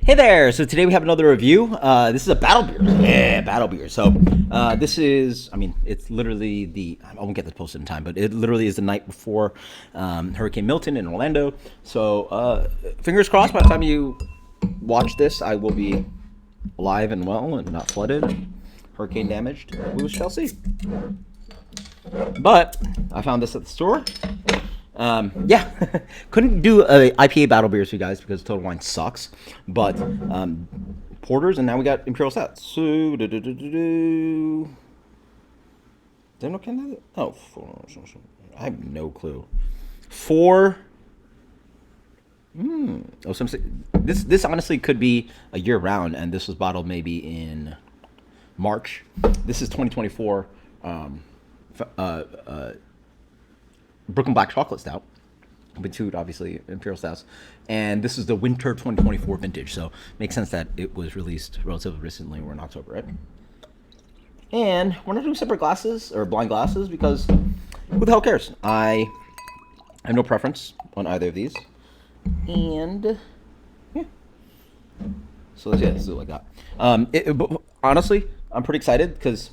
Hey there! So today we have another review. This is a battle beer. Yeah, battle beer. So this is, I mean, it's literally I won't get this posted in time, but it literally is the night before Hurricane Milton in Orlando. So fingers crossed by the time you watch this, I will be alive and well and not flooded, hurricane damaged. We shall see. But I found this at the store. Yeah, couldn't do a IPA battle beers for you guys because Total Wine sucks. But porters, and now we got Imperial Stouts. So, Is there no can? Oh, I have no clue. Four. Oh, this honestly could be a year round, and this was bottled maybe in March. This is 2024. Brooklyn Black Chocolate Stout, with two obviously Imperial Stouts, and this is the winter 2024 vintage, so makes sense that it was released relatively recently. We're in October, right? And we're not doing separate glasses or blind glasses because who the hell cares? I have no preference on either of these, and yeah. So this is what I got. Honestly, I'm pretty excited because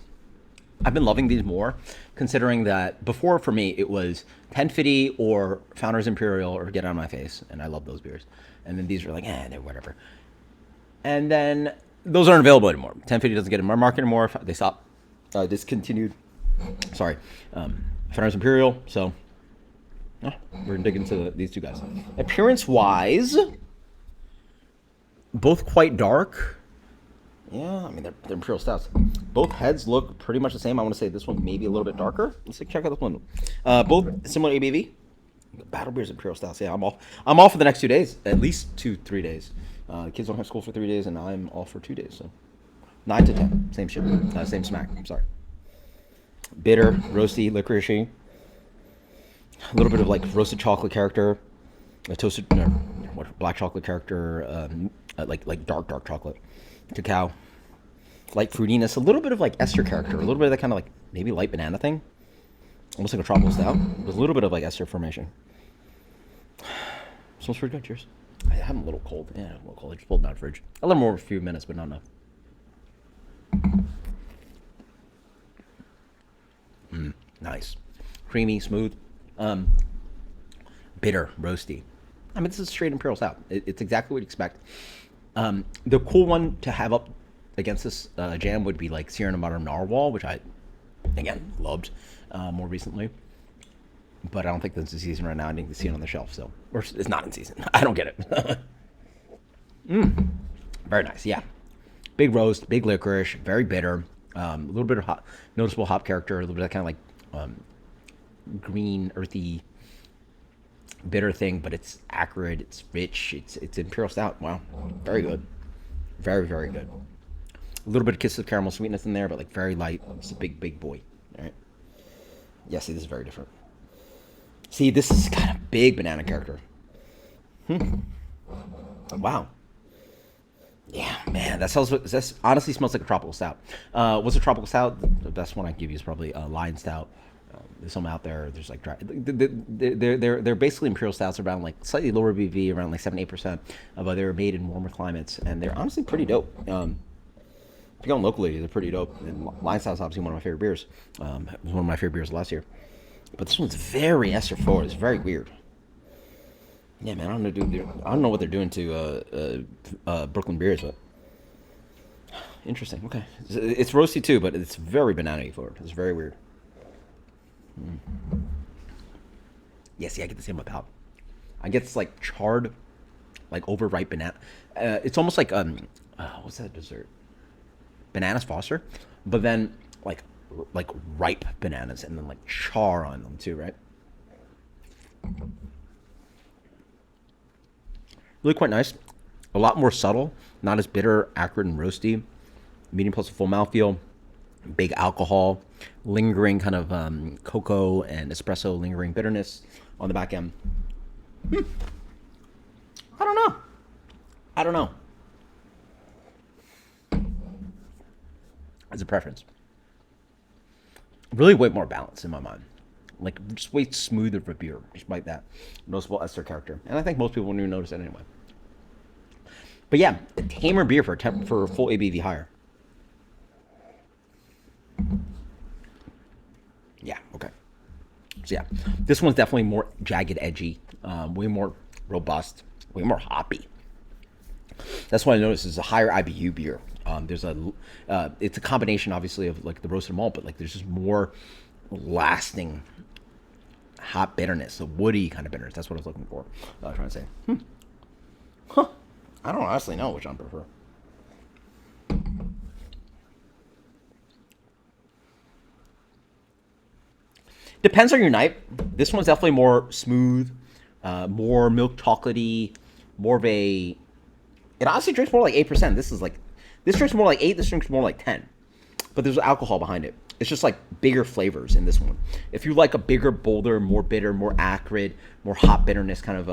I've been loving these more, considering that before for me it was 1050 or Founders Imperial or Get Out of My Face, and I love those beers. And then these are like, they're whatever. And then those aren't available anymore. 1050 doesn't get in my market anymore. They stopped, discontinued. Sorry, Founders Imperial. So we're gonna dig into these two guys. Appearance-wise, both quite dark. Yeah, I mean, they're Imperial Stouts. Both heads look pretty much the same. I want to say this one maybe a little bit darker. Let's check out this one. Both similar ABV. Battle Beers Imperial Stouts. Yeah, I'm off for the next 2 days. At least 2-3 days. The kids don't have school for 3 days, and I'm off for 2 days. So 9 to 10. Same shit. Same smack. I'm sorry. Bitter, roasty, licoricey. A little bit of like roasted chocolate character. A toasted, black chocolate character. Like dark chocolate. Cacao, light fruitiness, a little bit of like ester character, a little bit of that kind of like maybe light banana thing, almost like a tropical stout with a little bit of like ester formation. Smells pretty good. Cheers. I'm a little cold. Yeah, a little cold. I just pulled it out of the fridge. I'll let more for a few minutes, but not enough. Nice, creamy, smooth, bitter, roasty. I mean, this is straight Imperial Stout. It's exactly what you expect. The cool one to have up against this jam would be like Sierra Nevada Narwhal, which I, again, loved more recently. But I don't think that's in season right now. I need to see it on the shelf, so. Or it's not in season. I don't get it. Very nice, yeah. Big roast, big licorice, very bitter. A little bit of noticeable hop character, a little bit of that kind of like green, earthy, bitter thing, but it's acrid, it's rich, it's Imperial Stout. Wow, very good, very good. A little bit of kiss of caramel sweetness in there, but like very light. It's a big boy. All right. Yeah, see, this is very different. See, this is kind of big banana character. Wow. Yeah, man, that honestly smells like a tropical stout. What's a tropical stout? The best one I can give you is probably a Lion Stout. There's some out there. There's like they're basically Imperial Stouts around like slightly lower BV, around like 7-8%. But they're made in warmer climates, and they're honestly pretty dope. If you're going locally, they're pretty dope. And Lion Stout's obviously one of my favorite beers. It was one of my favorite beers last year. But this one's very ester forward. It's very weird. Yeah, man, I don't know what they're doing to Brooklyn beers, but interesting. Okay, it's roasty too, but it's very banana-y forward. It's very weird. Yeah, see, I get the same about. I get this like charred, like overripe banana. It's almost like what's that dessert? Bananas Foster, but then like ripe bananas and then like char on them too, right? Really quite nice. A lot more subtle, not as bitter, acrid, and roasty. Medium plus a full mouthfeel. Big alcohol, lingering kind of cocoa and espresso lingering bitterness on the back end. I don't know. It's a preference. Really way more balanced in my mind. Like, just way smoother of a beer, despite that noticeable ester character. And I think most people won't even notice it anyway. But yeah, a tamer beer for for full ABV higher. Yeah, okay. So yeah, this one's definitely more jagged, edgy, way more robust, way more hoppy. That's what I noticed is a higher IBU beer. There's it's a combination obviously of like the roasted malt, but like there's just more lasting hot bitterness, a woody kind of bitterness. That's what I was looking for. Trying to say. Huh. I don't honestly know which I prefer. Depends on your night. This one's definitely more smooth, more milk chocolatey, more of a. It honestly drinks more like 8%. This drinks more like 8. This drinks more like 10. But there's alcohol behind it. It's just like bigger flavors in this one. If you like a bigger, bolder, more bitter, more acrid, more hot bitterness kind of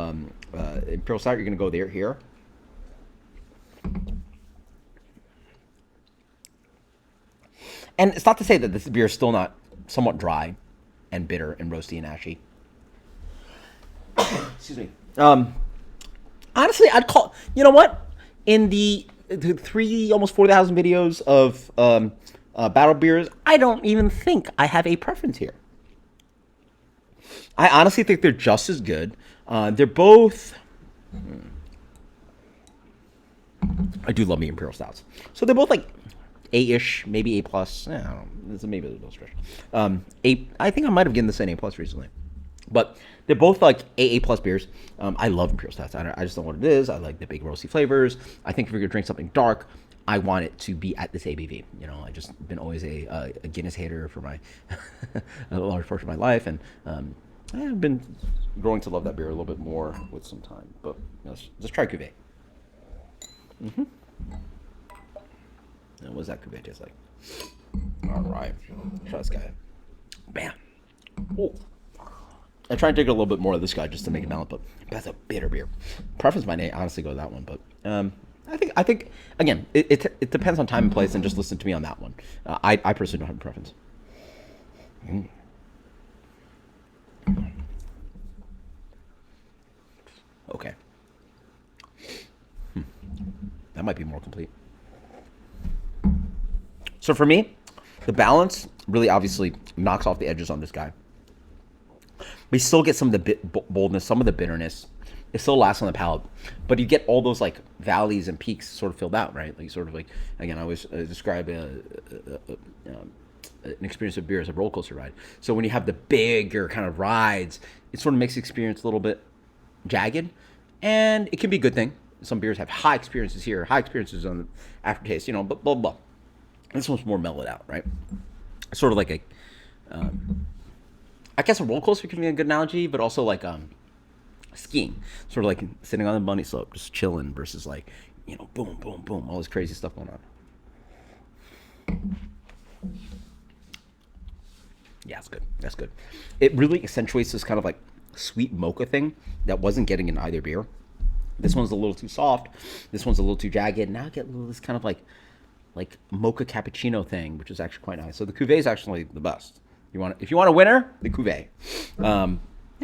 imperial stout, you're gonna go there here. And it's not to say that this beer is still not somewhat dry and bitter and roasty and ashy. Excuse me. Honestly, I'd call. You know what? In the almost 4,000 videos of battle beers, I don't even think I have a preference here. I honestly think they're just as good. They're both. I do love the imperial stouts, so they're both like A-ish, maybe A plus. I don't know. It's maybe a little stretch. A. I think I might have given this an A plus recently, but they're both like A plus beers. I love imperial stouts. I just don't know what it is. I like the big roasty flavors. I think if you're gonna drink something dark, I want it to be at this ABV. You know, I just been always a Guinness hater for my a large portion of my life, and I've been growing to love that beer a little bit more with some time. But you know, let's try Cuvée. And what does that Cuvée taste like? All right, try this guy. Bam. Oh. I try and take a little bit more of this guy just to make it balance, but that's a bitter beer. Preference might honestly go to that one, but I think again, it depends on time and place, and just listen to me on that one. I personally don't have a preference. Okay. That might be more complete. So for me, the balance really obviously knocks off the edges on this guy. We still get some of the boldness, some of the bitterness. It still lasts on the palate, but you get all those like valleys and peaks sort of filled out, right? Like sort of like, again, I always describe an experience of beer as a roller coaster ride. So when you have the bigger kind of rides, it sort of makes the experience a little bit jagged, and it can be a good thing. Some beers have high experiences here, high experiences on the aftertaste, you know, blah, blah, blah. This one's more mellowed out, right? Sort of like a, I guess a roller coaster can be a good analogy, but also like skiing, sort of like sitting on the bunny slope, just chilling versus like, you know, boom, boom, boom, all this crazy stuff going on. Yeah, it's good. That's good. It really accentuates this kind of like sweet mocha thing that wasn't getting in either beer. This one's a little too soft. This one's a little too jagged. Now I get this kind of like mocha cappuccino thing, which is actually quite nice. So the Cuvée is actually the best. If you want a winner, the Cuvée. And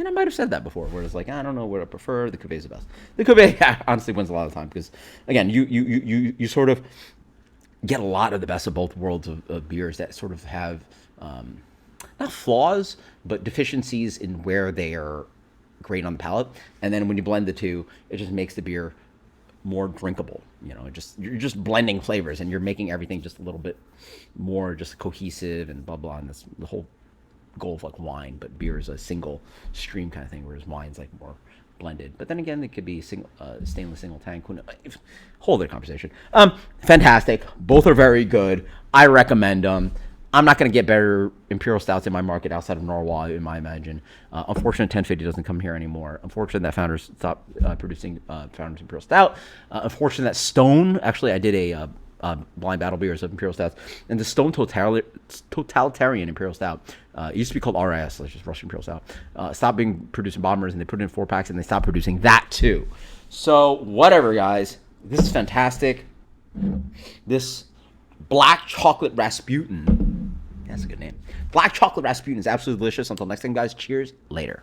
I might have said that before, where it's like, I don't know what I prefer. The Cuvée is the best. The Cuvée honestly wins a lot of the time because, again, you sort of get a lot of the best of both worlds of beers that sort of have not flaws, but deficiencies in where they are great on the palate. And then when you blend the two, it just makes the beer more drinkable. You know, you're just blending flavors, and you're making everything just a little bit more just cohesive and blah blah. And that's the whole goal of like wine, but beer is a single stream kind of thing, whereas wine's like more blended. But then again, it could be stainless single tank. Whole other conversation. Fantastic. Both are very good. I recommend them. I'm not going to get better imperial stouts in my market outside of Norway, in my imagine. Unfortunately, 1050 doesn't come here anymore. Unfortunate that Founders stopped producing Founders Imperial Stout. Unfortunate that Stone, actually, I did a blind battle beers of Imperial Stouts, and the Stone Totalitarian Imperial Stout, it used to be called RIS, like just Russian Imperial Stout, stopped being produced in bombers, and they put it in 4-packs, and they stopped producing that too. So, whatever, guys. This is fantastic. This Black Chocolate Rasputin. That's a good name. Black Chocolate Rasputin is absolutely delicious. Until next time, guys. Cheers. Later.